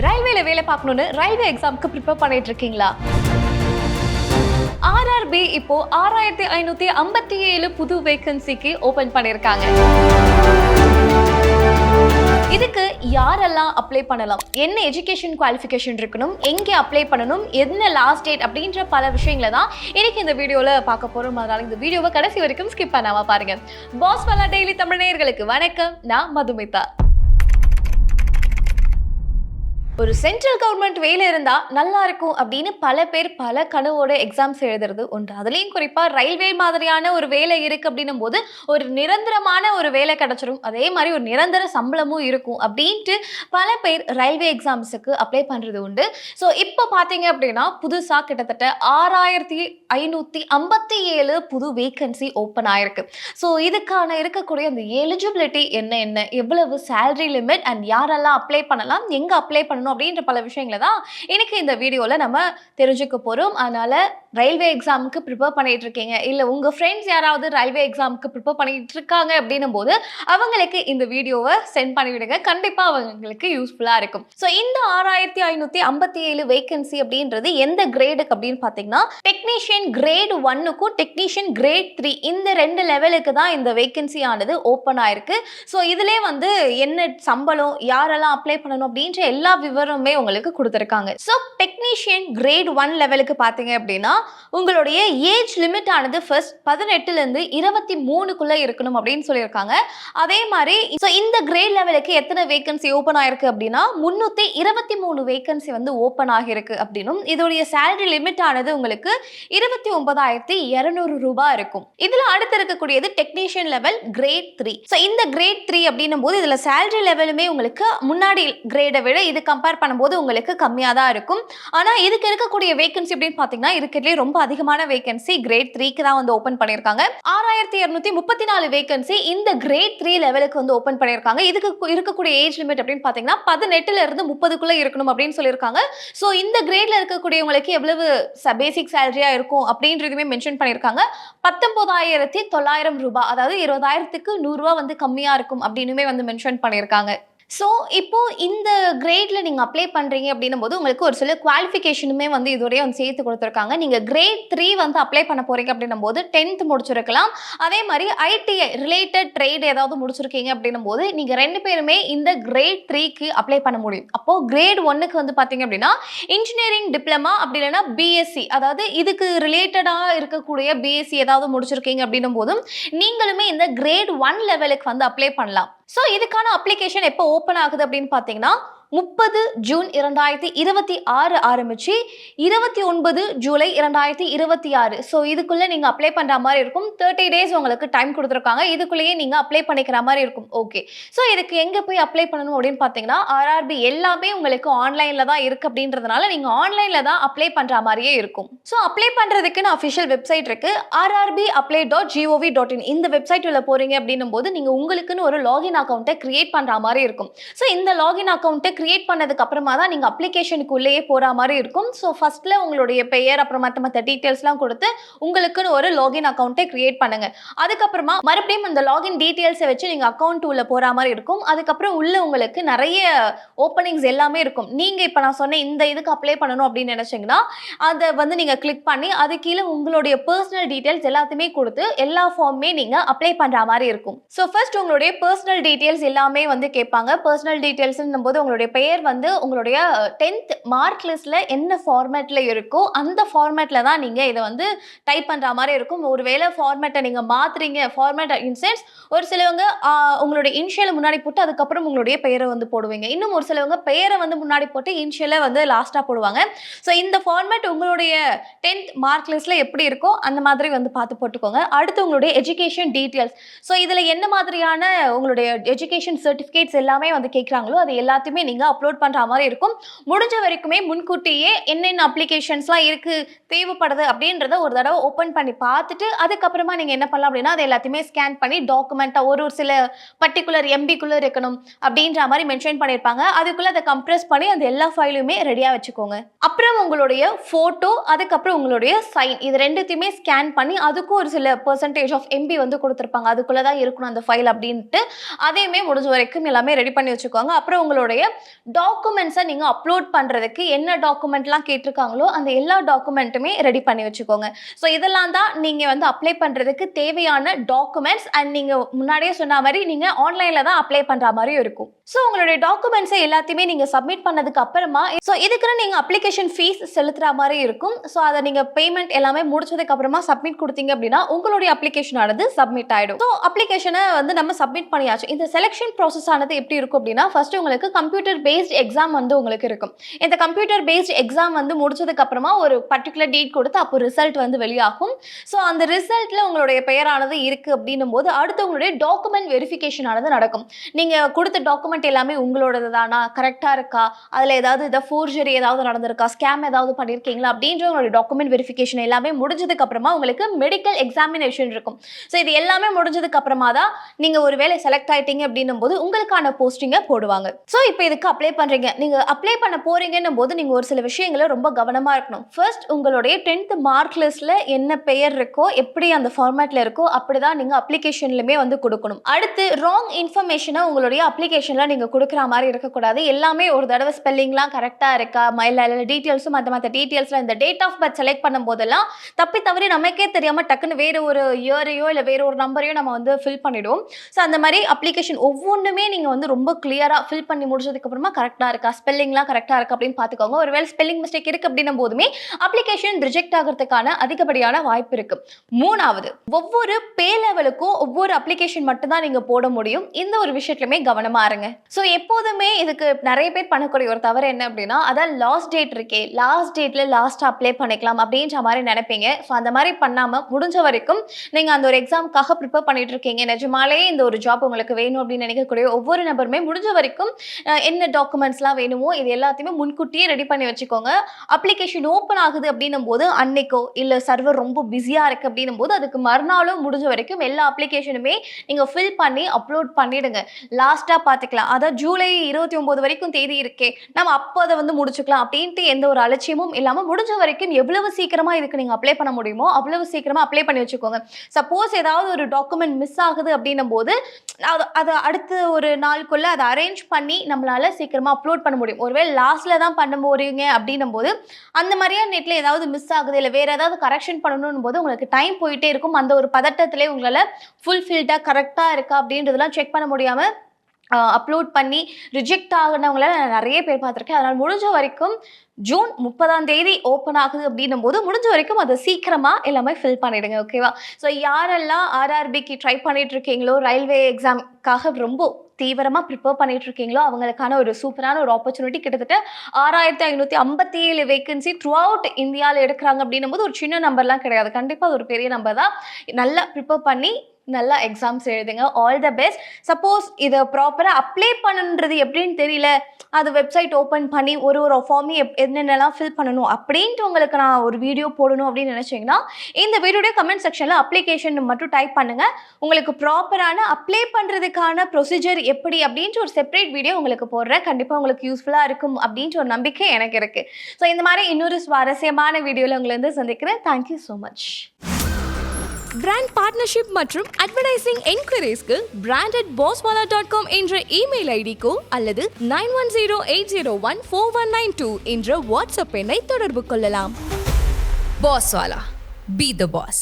ரயில்வேல வேலை பார்க்கணும்னு ரயில்வே எக்ஸாம்க்கு ப்ரிப்பேர் பண்ணிட்டு இருக்கீங்களா? ஆர்ஆர்பி இப்போ 6557 புது வேகன்சிக்கு ஓபன் பண்ணிருக்காங்க. இதுக்கு யாரெல்லாம் அப்ளை பண்ணலாம், என்ன எஜுகேஷன் குவாலிஃபிகேஷன் இருக்கணும், எங்கே அப்ளை பண்ணணும், என்ன லாஸ்ட் டேட் அப்படின்ற பல விஷயங்களை தான் இன்னைக்கு இந்த வீடியோவில் பார்க்க போகிறோம். அதனால இந்த வீடியோவை கடைசி வரைக்கும் ஸ்கிப் பண்ணாம பாருங்க. பாஸ் வாலா டெய்லி தமிழ் நேயர்களுக்கு வணக்கம், நான் மதுமிதா. ஒரு சென்ட்ரல் கவர்மெண்ட் வேலை இருந்தா நல்லா இருக்கும் அப்படின்னு பல பேர் பல கனவோட எக்ஸாம்ஸ் எழுதுறது உண்டு. அதுலேயும் குறிப்பா ரயில்வே மாதிரியான ஒரு வேலை இருக்கு அப்படின்னும் போது ஒரு நிரந்தரமான ஒரு வேலை கிடைச்சிரும், அதே மாதிரி ஒரு நிரந்தர சம்பளமும் இருக்கும் அப்படின்ட்டு பல பேர் ரயில்வே எக்ஸாம்ஸுக்கு அப்ளை பண்றது உண்டு. ஸோ இப்போ பார்த்தீங்க அப்படின்னா புதுசாக கிட்டத்தட்ட 6557 புது வேகன்சி ஓப்பன் ஆயிருக்கு. ஸோ இதுக்கான இருக்கக்கூடிய அந்த எலிஜிபிலிட்டி என்ன, எவ்வளவு சேலரி லிமிட் அண்ட் யாரெல்லாம் அப்ளை பண்ணலாம், எங்க அப்ளை பண்ணணும் அப்படின்ற பல விஷயங்களை தான் இன்னைக்கு இந்த வீடியோல நம்ம தெரிஞ்சுக்க போறோம். அதனால ரயில்வே எக்ஸாமுக்கு ப்ரிப்பேர் பண்ணிட்டு இருக்கீங்க, இல்ல உங்க ஃப்ரெண்ட்ஸ் யாராவது ரயில்வே எக்ஸாமுக்கு ப்ரிப்பேர் பண்ணிட்டு இருக்காங்க அப்படின்னும் போது அவங்களுக்கு இந்த வீடியோவை சென்ட் பண்ணிவிடுங்க, கண்டிப்பா அவங்களுக்கு யூஸ்ஃபுல்லா இருக்கும். ஸோ இந்த 6557 வேகன்சி அப்படின்றது எந்த கிரேடுக்கு அப்படின்னு பார்த்தீங்கன்னா டெக்னீஷியன் கிரேட் 1க்கும் டெக்னீஷியன் கிரேட் 3 இந்த 2 லெவலுக்கு தான் இந்த வேகன்சி ஆனது ஓப்பன் ஆயிருக்கு. ஸோ இதுலேயே வந்து என்ன சம்பளம், யாரெல்லாம் அப்ளை பண்ணணும் அப்படின்ற எல்லா விவரமே உங்களுக்கு கொடுத்துருக்காங்க. ஸோ டெக்னீஷியன் கிரேட் 1 லெவலுக்கு பார்த்தீங்க அப்படின்னா உங்களுடைய ஏஜ் லிமிட் ஆனது ஃபர்ஸ்ட் 18லேருந்து 23க்குள்ள இருக்கணும் அப்படின்னு சொல்லியிருக்காங்க. அதே மாதிரி இந்த கிரேட் லெவலுக்கு எத்தனை வேகன்சி ஓப்பன் ஆயிருக்கு அப்படின்னா 323 வேகன்சி வந்து ஓப்பன் ஆகிருக்கு அப்படின்னும் இதோடைய சேலரி லிமிட் ஆனது உங்களுக்கு 29,200 ரூபாய் இருக்கும். இதுல அடுத்து இருக்கக்கூடியது டெக்னீஷியன் லெவல் கிரேட் 3. ஸோ இந்த கிரேட் 3 அப்படின்னும் போது இதுல சேலரி லெவலுமே உங்களுக்கு முன்னாடி கிரேடை விட இது கம்பேர் பண்ணும்போது உங்களுக்கு கம்மியாக தான் இருக்கும். ஆனால் இதுக்கு இருக்கக்கூடிய வேகன்சி அப்படின்னு பார்த்தீங்கன்னா இருக்கிறதுலே ரொம்ப அதிகமான வேகன்சி கிரேட் 3க்கு தான் வந்து ஓப்பன் பண்ணியிருக்காங்க. 6234 வேகன்சி இந்த கிரேட் 3 லெவலுக்கு வந்து ஓப்பன் பண்ணியிருக்காங்க. இதுக்கு இருக்கக்கூடிய ஏஜ் லிமிட் அப்படின்னு பார்த்தீங்கன்னா 18லேருந்து 30க்குள்ள இருக்கணும் அப்படின்னு சொல்லியிருக்காங்க. ஸோ இந்த கிரேட்ல இருக்கக்கூடியவங்களுக்கு எவ்வளவு பேசிக் சேலரியா இருக்கும் அப்படின்றதுமே மென்ஷன் பண்ணியிருக்காங்க. 19,900 ரூபாய், அதாவது 20,000க்கு 100 ரூபா வந்து கம்மியா இருக்கும் அப்படின்னுமே வந்து மென்ஷன் பண்ணியிருக்காங்க. ஸோ இப்போ இந்த கிரேடில் நீங்கள் அப்ளை பண்ணுறீங்க அப்படின்னும் போது உங்களுக்கு ஒரு சில குவாலிஃபிகேஷனுமே வந்து இதோடய வந்து சேர்த்து கொடுத்துருக்காங்க. நீங்கள் கிரேட் 3 வந்து அப்ளை பண்ண போகிறீங்க அப்படின்னும் போது 10th முடிச்சிருக்கலாம். அதே மாதிரி ஐடிஐ ரிலேட்டட் ட்ரேட் ஏதாவது முடிச்சிருக்கீங்க அப்படின்னும் போது நீங்கள் 2 பேருமே இந்த கிரேட் 3க்கு அப்ளை பண்ண முடியும். அப்போது கிரேட் 1க்கு வந்து பார்த்தீங்க அப்படின்னா இன்ஜினியரிங் டிப்ளமா அப்படி இல்லைன்னா பிஎஸ்சி, அதாவது இதுக்கு ரிலேட்டடாக இருக்கக்கூடிய பிஎஸ்சி ஏதாவது முடிச்சிருக்கீங்க அப்படின்னும் போதும் நீங்களுமே இந்த கிரேட் 1 லெவலுக்கு வந்து அப்ளை பண்ணலாம். ஸோ இதுக்கான அப்ளிகேஷன் எப்போ ஓப்பன் ஆகுது அப்படின்னு பார்த்தீங்கன்னா 30 ஜூன் 2026 ஆரம்பிச்சு 29 ஜூலை 2026. ஸோ இதுக்குள்ளே நீங்கள் அப்ளை பண்ணுற மாதிரி இருக்கும். 30 டேஸ் உங்களுக்கு டைம் கொடுத்துருக்காங்க. இதுக்குள்ளேயே நீங்கள் அப்ளை பண்ணிக்கிற மாதிரி இருக்கும். ஓகே, ஸோ இதுக்கு எங்கே போய் அப்ளை பண்ணணும் அப்படின்னு பார்த்தீங்கன்னா ஆர்ஆர்பி எல்லாமே உங்களுக்கு ஆன்லைனில் தான் இருக்குது அப்படின்றதுனால நீங்கள் ஆன்லைனில் தான் அப்ளை பண்ணுற மாதிரியே இருக்கும். ஸோ அப்ளை பண்ணுறதுக்குன்னு அஃபிஷியல் வெப்சைட் இருக்குது, rrbapply.gov.in. இந்த வெப்சைட் உள்ள போகிறீங்க அப்படின்னும் போது நீங்கள் உங்களுக்குன்னு ஒரு லாகின் அக்கௌண்ட்டை கிரியேட் பண்ணுற மாதிரி இருக்கும். ஸோ இந்த லாகின் அக்கௌண்ட்டை கிரியேட் பண்ணதுக்கு அப்புறமா தான் நீங்கள் அப்ளிகேஷனுக்கு உள்ளேயே போகிற மாதிரி இருக்கும். ஸோ ஃபர்ஸ்ட்ல உங்களுடைய பெயர் அப்புறம் மற்ற டீட்டெயில்ஸ்லாம் கொடுத்து உங்களுக்குன்னு ஒரு லாகின் அக்கௌண்ட்டை கிரியேட் பண்ணுங்க. அதுக்கப்புறமா மறுபடியும் அந்த லாகின் டீட்டெயில்ஸை வச்சு நீங்கள் அக்கௌண்ட் உள்ள போகிற மாதிரி இருக்கும். அதுக்கப்புறம் உள்ள உங்களுக்கு நிறைய ஓப்பனிங்ஸ் எல்லாமே இருக்கும். நீங்கள் இப்போ நான் சொன்ன இந்த இதுக்கு அப்ளை பண்ணணும் அப்படின்னு நினச்சிங்கன்னா அதை வந்து நீங்கள் கிளிக் பண்ணி அது கீழே உங்களுடைய பர்சனல் டீட்டெயில்ஸ் எல்லாத்தையுமே கொடுத்து எல்லா ஃபார்மே நீங்கள் அப்ளை பண்ணுற மாதிரி இருக்கும். ஸோ ஃபர்ஸ்ட் உங்களுடைய பர்சனல் டீட்டெயில்ஸ் எல்லாமே வந்து கேட்பாங்க. பர்சனல் டீட்டெயில்ஸ்ன்னும் போது உங்களுடைய பெயர் வந்து உங்களுடைய 10th மார்க் லிஸ்ட்ல என்ன ஃபார்மேட்ல இருக்கோ அந்த ஃபார்மேட்ல தான் நீங்க இதை வந்து டைப் பண்ற மாதிரி இருக்கும். ஒருவேளை ஃபார்மேட்டை நீங்க மாத்துறீங்க, ஃபார்மேட் இன்சென்ஸ் ஒரு சிலவங்க உங்களுடைய இனிஷியலை முன்னாடி போட்டு அதுக்கப்புறம் உங்களுடைய பெயரை வந்து போடுவீங்க. இன்னும் ஒரு சிலவங்க பெயரை வந்து முன்னாடி போட்டு இனிஷியலை வந்து லாஸ்டா போடுவாங்க. ஸோ இந்த ஃபார்மேட் உங்களுடைய 10th மார்க் லிஸ்ட்ல எப்படி இருக்கோ அந்த மாதிரி வந்து பார்த்து போட்டுக்கோங்க. அடுத்து உங்களுடைய எஜுகேஷன் டீட்டெயில்ஸ். ஸோ இதுல என்ன மாதிரியான உங்களுடைய எஜுகேஷன் சர்டிஃபிகேட்ஸ் எல்லாமே வந்து கேட்குறாங்களோ அது எல்லாத்தையுமே நீங்க அப்லோட் பண்ற மாதிரி இருக்கும். முடிஞ்ச வரைக்குமே முன்கூட்டியே என்னென்ன அப்ளிகேஷன்ஸ்லாம் இருக்கு தேவைப்படுது அப்படின்றத ஒரு தடவை ஓப்பன் பண்ணி பார்த்துட்டு அதுக்கப்புறமா நீங்க என்ன பண்ணலாம் அப்படின்னா அதை எல்லாத்தையுமே ஸ்கேன் பண்ணி டாக்குமெண்ட்டா ஒரு சில பர்டிகுலர் எம்பிக்குள்ள இருக்கணும் அப்படின்ற மாதிரி மென்ஷன் பண்ணியிருப்பாங்க. அதுக்குள்ள அதை கம்ப்ரெஸ் பண்ணி அந்த எல்லா ஃபைலுமே ரெடியா வச்சுக்கோங்க. அப்புறம் உங்களுடைய போட்டோ, அதுக்கப்புறம் உங்களுடைய சைன், இது ரெண்டுத்தையுமே ஸ்கேன் பண்ணி அதுக்கும் ஒரு சில பெர்சன்டேஜ் ஆஃப் எம்பி வந்து கொடுத்துருப்பாங்க. அதுக்குள்ள தான் இருக்கணும் அந்த ஃபைல் அப்படின்ட்டு அதையுமே முடிஞ்ச வரைக்கும் எல்லாமே ரெடி பண்ணி வச்சுக்கோங்க. அப்புறம் உங்களுடைய டாக்குமெண்ட்ஸை நீங்கள் அப்லோட் பண்ணுறதுக்கு என்ன டாக்குமெண்ட்லாம் கேட்டிருக்காங்களோ அந்த எல்லா டாக்குமெண்ட்டுமே ரெடி பண்ணி வச்சுக்கோங்க. ஸோ இதெல்லாம் தான் நீங்கள் வந்து அப்ளை பண்ணுறதுக்கு தேவையான டாக்குமெண்ட்ஸ். அண்ட் நீங்கள் முன்னாடியே சொன்ன மாதிரி நீங்கள் ஆன்லைனில் தான் அப்ளை பண்ணுற மாதிரியும் இருக்கும். ஸோ உங்களுடைய டாக்குமெண்ட்ஸை எல்லாத்தையுமே நீங்கள் சப்மிட் பண்ணதுக்கு அப்புறமா ஸோ இதுக்குன்னு நீங்கள் அப்ளிகேஷன் ஃபீஸ் செலுத்துகிற மாதிரி இருக்கும். ஸோ அதை நீங்கள் பேமெண்ட் எல்லாமே முடிச்சதுக்கு அப்புறமா சப்மிட் கொடுத்தீங்க அப்படின்னா உங்களுடைய அப்ளிகேஷன் ஆனது சப்மிட் ஆகிடும். ஸோ அப்ளிகேஷனை வந்து நம்ம சப்மிட் பண்ணியாச்சு. இந்த செலெக்ஷன் ப்ராசஸ் ஆனது எப்படி இருக்கும் அப்படின்னா, ஃபர்ஸ்ட் உங்களுக்கு கம்ப்யூட்டர் பேஸ்ட் எக்ஸாம் வந்து உங்களுக்கு இருக்கும். இந்த கம்ப்யூட்டர் பேஸ்ட் எக்ஸாம் வந்து முடிச்சதுக்கு அப்புறமா ஒரு பர்டிகுலர் டேட் கொடுத்து அப்போ ரிசல்ட் வந்து வெளியாகும். ஸோ அந்த ரிசல்ட்ல உங்களுடைய பெயரானது இருக்கு அப்படின்னும் போது அடுத்து உங்களுடைய டாக்குமெண்ட் வெரிஃபிகேஷன் ஆனது நடக்கும். நீங்க கொடுத்த டாக்குமெண்ட் எல்லாமே உங்களோடது தானா, கரெக்டா இருக்கா, அதுல ஏதாவது ஃபோர்ஜரி ஏதாவது நடந்திருக்கா, ஸ்கேம் ஏதாவது பண்ணிருக்கீங்களா அப்படின்ற உங்களுடைய டாக்குமெண்ட் வெரிஃபிகேஷன் எல்லாமே முடிஞ்சதுக்கு அப்புறமா உங்களுக்கு மெடிக்கல் எக்ஸாமினேஷன் இருக்கும். ஸோ இது எல்லாமே முடிஞ்சதுக்கு அப்புறமா தான் நீங்க ஒரு வேளை செலக்ட் ஆயிட்டீங்க அப்படின்னும் போது உங்களுக்கான போஸ்டிங்கை போடுவாங்க. ஸோ இப்போ இதுக்கு அப்ளை பண்றீங்க, நீங்க அப்ளை பண்ண போறீங்கன்னும் போது நீங்க ஒரு சில விஷயங்களை ரொம்ப கவனமா இருக்கணும். ஃபர்ஸ்ட் உங்களுடைய 10th மார்க் லிஸ்ட்ல என்ன பெயர் இருக்கோ, எப்படி அந்த ஃபார்மேட்ல இருக்கோ அப்படிதான் நீங்க அப்ளிகேஷன்லயுமே வந்து கொடுக்கணும். அடுத்து ராங் இன்ஃபர்மேஷனை உங்களுடைய அப்ளிகேஷன்ல நீங்க கொடுக்குற மாதிரி இருக்கக்கூடாது. எல்லாமே ஒரு தடவை ஸ்பெல்லிங்லாம் கரெக்டா இருக்கா, இல்ல டீட்டெயில்ஸும் மற்ற டீட்டெயில்ஸ்ல இந்த டேட் ஆஃப் பர்த் செலக்ட் பண்ணும் போதெல்லாம் தப்பி தவறி நமக்கே தெரியாம டக்குன்னு வேற ஒரு இயரையோ இல்ல வேற ஒரு நம்பரையோ நம்ம வந்து ஃபில் பண்ணிடுவோம். ஸோ அந்த மாதிரி அப்ளிகேஷன் ஒவ்வொன்றுமே நீங்க வந்து ரொம்ப கிளியரா ஃபில் பண்ணி முடிச்சதுக்கு அப்புறமா கரெக்டா இருக்கா, ஸ்பெல்லிங்லாம் கரெக்டா இருக்கா அப்படின்னு பார்த்துக்கோங்க. ஒருவேளை ஸ்பெல்லிங் மிஸ்டேக் இருக்கு அப்படின்னும் போதுமே அப்ளிகேஷன் ரிஜெக்ட் ஆகிறதுக்கான அதிகப்படியான வாய்ப்பு இருக்கு. மூணாவது, ஒவ்வொரு பே லெவலுக்கும் ஒவ்வொரு அப்ளிகேஷன் மட்டும் தான் நீங்க போட முடியும். இந்த ஒரு விஷயத்துலயுமே கவனமா இருங்க. ஸோ எப்போதுமே இதுக்கு நிறைய பேர் பண்ணக்கூடிய ஒரு தவறு என்ன அப்படின்னா, அதான் லாஸ்ட் டேட் இருக்கே, லாஸ்ட் டேட்ல லாஸ்ட் அப்ளை பண்ணிக்கலாம் அப்படின்ற மாதிரி நினைப்பீங்க. ஸோ அந்த மாதிரி பண்ணாம முடிஞ்ச வரைக்கும் நீங்க அந்த ஒரு எக்ஸாமுக்காக ப்ரிப்பேர் பண்ணிட்டு இருக்கீங்க, நிஜமாலே இந்த ஒரு ஜாப் உங்களுக்கு வேணும் அப்படின்னு நினைக்கக்கூடிய ஒவ்வொரு நபருமே முடிஞ்ச வரைக்கும் என்ன டாக்குமெண்ட்ஸ்லாம் வேணுமோ இது எல்லாத்தையுமே முன்கூட்டியே ரெடி பண்ணி வச்சுக்கோங்க. அப்ளிகேஷன் ஓப்பன் ஆகுது அப்படின்னும் போது அன்னைக்கோ இல்லை சர்வர் ரொம்ப பிஸியா இருக்கு அப்படின்னும் போது அதுக்கு மறுநாளும் முடிஞ்ச வரைக்கும் எல்லா அப்ளிகேஷனுமே நீங்க ஃபில் பண்ணி அப்லோட் பண்ணிடுங்க. லாஸ்டா பார்த்துக்கலாம், அதாவது ஜூலை 29 வரைக்கும் தேதி இருக்கே, நம்ம அப்போ அதை வந்து முடிச்சுக்கலாம் அப்படின்ட்டு எந்த ஒரு அலட்சியமும் இல்லாமல் முடிஞ்ச வரைக்கும் எவ்வளவு சீக்கிரமா இதுக்கு நீங்க அப்ளை பண்ண முடியுமோ அவ்வளவு சீக்கிரமா அப்ளை பண்ணி வச்சுக்கோங்க. சப்போஸ் ஏதாவது ஒரு டாக்குமெண்ட் மிஸ் ஆகுது அப்படின்னும் போது அதை அடுத்த ஒரு நாளுக்குள்ள அதை அரேஞ்ச் பண்ணி நம்மளால சீக்கிரமா அப்லோட் பண்ண முடியும். ஒருவேளை லாஸ்ட்ல தான் பண்ண போறீங்க அப்படின்னும் போது அந்த மாதிரியான நெட்ல ஏதாவது மிஸ் ஆகுது இல்லை வேற ஏதாவது கரெக்ஷன் பண்ணணும் போது உங்களுக்கு டைம் போயிட்டே இருக்கும். அந்த ஒரு பதட்டத்திலே உங்களால ஃபுல்ஃபில்டா கரெக்டா இருக்கா அப்படின்றதெல்லாம் செக் பண்ண முடியாம அப்லோட் பண்ணி ரிஜெக்ட் ஆகினவங்கள நான் நிறைய பேர் பார்த்துருக்கேன். அதனால் முடிஞ்ச வரைக்கும் ஜூன் 30 ஓப்பன் ஆகுது அப்படின்னும் போது முடிஞ்ச வரைக்கும் அதை சீக்கிரமா எல்லாமே ஃபில் பண்ணிடுங்க. ஓகேவா? ஸோ யாரெல்லாம் RRBக்கு ட்ரை பண்ணிட்டு இருக்கீங்களோ, ரயில்வே எக்ஸாமுக்காக ரொம்ப தீவிரமாக ப்ரிப்பேர் பண்ணிட்டு இருக்கீங்களோ அவங்களுக்கான ஒரு சூப்பரான ஒரு ஆப்பர்ச்சுனிட்டி. கிட்டத்தட்ட 6557 வேகன்சி த்ரூ அவுட் இந்தியாவில் எடுக்கிறாங்க அப்படின்னும் போது ஒரு சின்ன நம்பர்லாம் கிடையாது, கண்டிப்பாக அது ஒரு பெரிய நம்பர் தான். நல்லா ப்ரிப்பேர் பண்ணி நல்லா எக்ஸாம்ஸ் எழுதுங்க. All the best. சப்போஸ் இதை ப்ராப்பராக அப்ளை பண்ணுன்றது எப்படின்னு தெரியல, அது வெப்சைட் ஓப்பன் பண்ணி ஒரு ஃபார்மையும் என்னென்னலாம் ஃபில் பண்ணணும் அப்படின்ட்டு உங்களுக்கு நான் ஒரு வீடியோ போடணும் அப்படின்னு நினச்சிங்கன்னா இந்த வீடியோடைய கமெண்ட் செக்ஷனில் அப்ளிகேஷன் மட்டும் டைப் பண்ணுங்கள். உங்களுக்கு ப்ராப்பரான அப்ளை பண்ணுறதுக்கான ப்ரொசீஜர் எப்படி அப்படின்ட்டு ஒரு செப்பரேட் வீடியோ உங்களுக்கு போடுறேன். கண்டிப்பாக உங்களுக்கு யூஸ்ஃபுல்லாக இருக்கும் அப்படின்ட்டு ஒரு நம்பிக்கை எனக்கு இருக்குது. ஸோ இந்த மாதிரி இன்னொரு சுவாரஸ்யமான வீடியோவில் உங்களை வந்து சந்திக்கிறேன். Thank you so much. Brand partnership மற்றும் அட்வர்டைசிங் என்கொயரிஸ்க்கு brand@bosswala.com என்ற இமெயில் ஐடிக்கோ அல்லது 9108014192 என்ற வாட்ஸ்அப் எண்ணை தொடர்பு கொள்ளலாம். Bosswala. Be the boss.